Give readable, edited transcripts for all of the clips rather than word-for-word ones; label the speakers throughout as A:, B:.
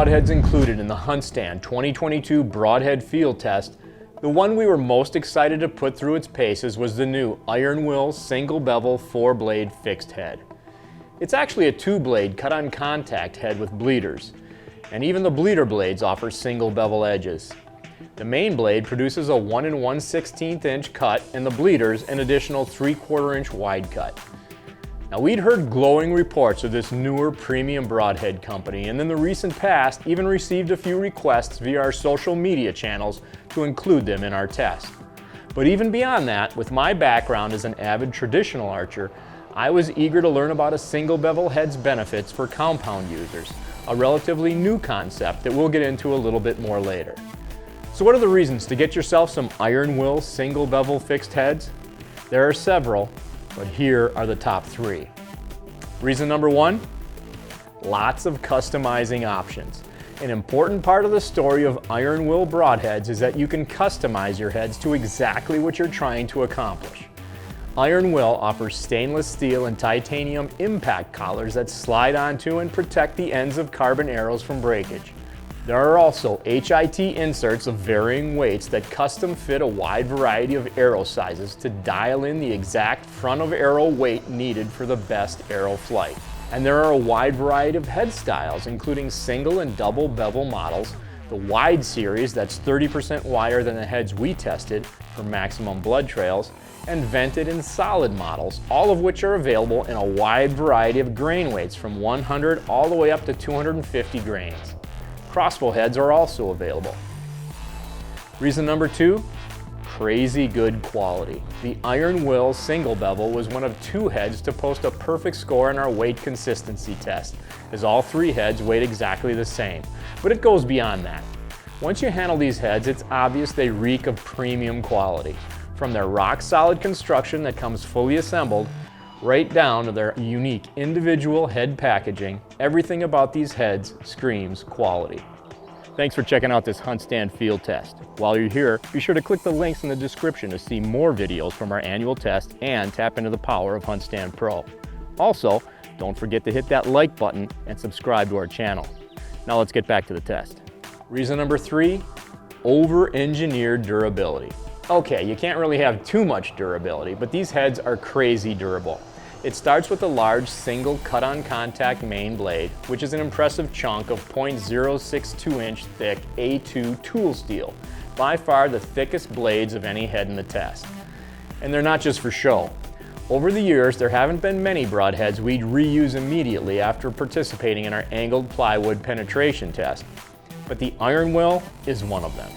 A: broadheads included in the HuntStand 2022 Broadhead field test, the one we were most excited to put through its paces was the new Iron Will Single Bevel 4-blade fixed head. It's actually a 2-blade cut-on contact head with bleeders, and even the bleeder blades offer single bevel edges. The main blade produces a 1 1/16 inch cut and the bleeders an additional 3/4 inch wide cut. Now, we'd heard glowing reports of this newer premium broadhead company, and in the recent past even received a few requests via our social media channels to include them in our test. But even beyond that, with my background as an avid traditional archer, I was eager to learn about a single bevel head's benefits for compound users, a relatively new concept that we'll get into a little bit more later. So what are the reasons to get yourself some Iron Will single bevel fixed heads? There are several, but here are the top 3. Reason number 1, lots of customizing options. An important part of the story of Iron Will broadheads is that you can customize your heads to exactly what you're trying to accomplish. Iron Will offers stainless steel and titanium impact collars that slide onto and protect the ends of carbon arrows from breakage. There are also HIT inserts of varying weights that custom fit a wide variety of arrow sizes to dial in the exact front of arrow weight needed for the best arrow flight. And there are a wide variety of head styles, including single and double bevel models, the wide series that's 30% wider than the heads we tested for maximum blood trails, and vented and solid models, all of which are available in a wide variety of grain weights from 100 all the way up to 250 grains. Crossbow heads are also available. Reason number 2, crazy good quality. The Iron Will Single Bevel was one of 2 heads to post a perfect score in our weight consistency test, as all 3 heads weighed exactly the same. But it goes beyond that. Once you handle these heads, it's obvious they reek of premium quality. From their rock-solid construction that comes fully assembled, right down to their unique individual head packaging, everything about these heads screams quality. Thanks for checking out this HuntStand field test. While you're here, be sure to click the links in the description to see more videos from our annual test and tap into the power of HuntStand Pro. Also, don't forget to hit that like button and subscribe to our channel. Now let's get back to the test. Reason number 3, over-engineered durability. Okay, you can't really have too much durability, but these heads are crazy durable. It starts with a large single cut-on contact main blade, which is an impressive chunk of 0.062 inch thick A2 tool steel, by far the thickest blades of any head in the test. And they're not just for show. Over the years, there haven't been many broadheads we'd reuse immediately after participating in our angled plywood penetration test, but the Iron Will is one of them.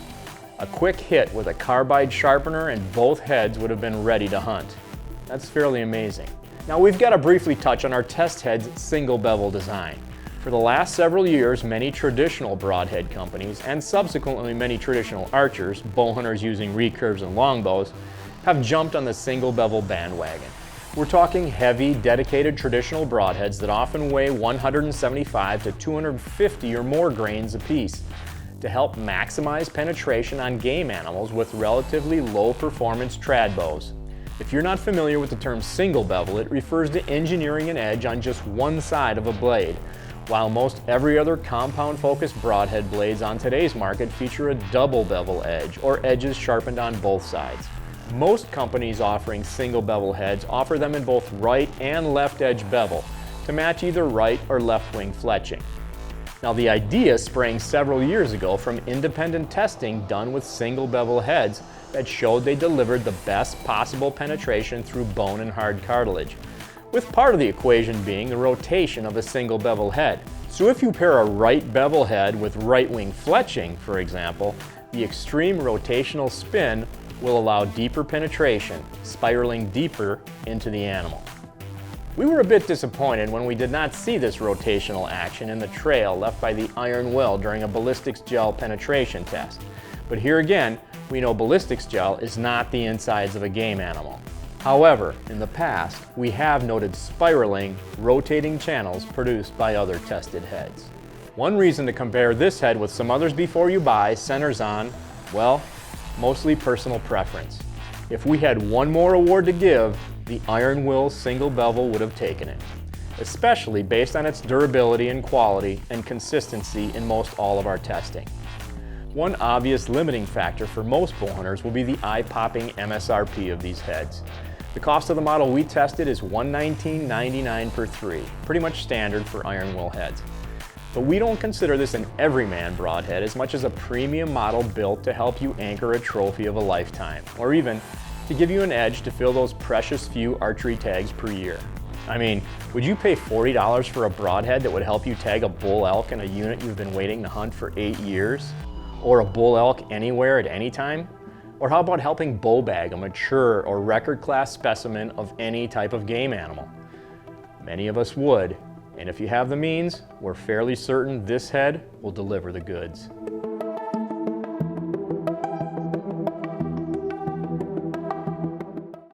A: A quick hit with a carbide sharpener and both heads would have been ready to hunt. That's fairly amazing. Now we've got to briefly touch on our test head's single bevel design. For the last several years, many traditional broadhead companies, and subsequently many traditional archers, bow hunters using recurves and longbows, have jumped on the single bevel bandwagon. We're talking heavy, dedicated traditional broadheads that often weigh 175 to 250 or more grains apiece, to help maximize penetration on game animals with relatively low performance trad bows. If you're not familiar with the term single bevel, it refers to engineering an edge on just one side of a blade, while most every other compound focused broadhead blades on today's market feature a double bevel edge, or edges sharpened on both sides. Most companies offering single bevel heads offer them in both right and left edge bevel to match either right or left wing fletching. Now, the idea sprang several years ago from independent testing done with single bevel heads that showed they delivered the best possible penetration through bone and hard cartilage, with part of the equation being the rotation of a single bevel head. So if you pair a right bevel head with right wing fletching, for example, the extreme rotational spin will allow deeper penetration, spiraling deeper into the animal. We were a bit disappointed when we did not see this rotational action in the trail left by the Iron Will during a ballistics gel penetration test. But here again, we know ballistics gel is not the insides of a game animal. However, in the past, we have noted spiraling, rotating channels produced by other tested heads. One reason to compare this head with some others before you buy centers on, well, mostly personal preference. If we had one more award to give, the Iron Will Single Bevel would have taken it. especially based on its durability and quality and consistency in most all of our testing. One obvious limiting factor for most bow hunters will be the eye-popping MSRP of these heads. The cost of the model we tested is $119.99 per 3, pretty much standard for Iron Will heads. But we don't consider this an everyman broadhead as much as a premium model built to help you anchor a trophy of a lifetime, or even to give you an edge to fill those precious few archery tags per year. I mean, would you pay $40 for a broadhead that would help you tag a bull elk in a unit you've been waiting to hunt for 8 years? Or a bull elk anywhere at any time? Or how about helping bow bag a mature or record class specimen of any type of game animal? Many of us would, and if you have the means, we're fairly certain this head will deliver the goods.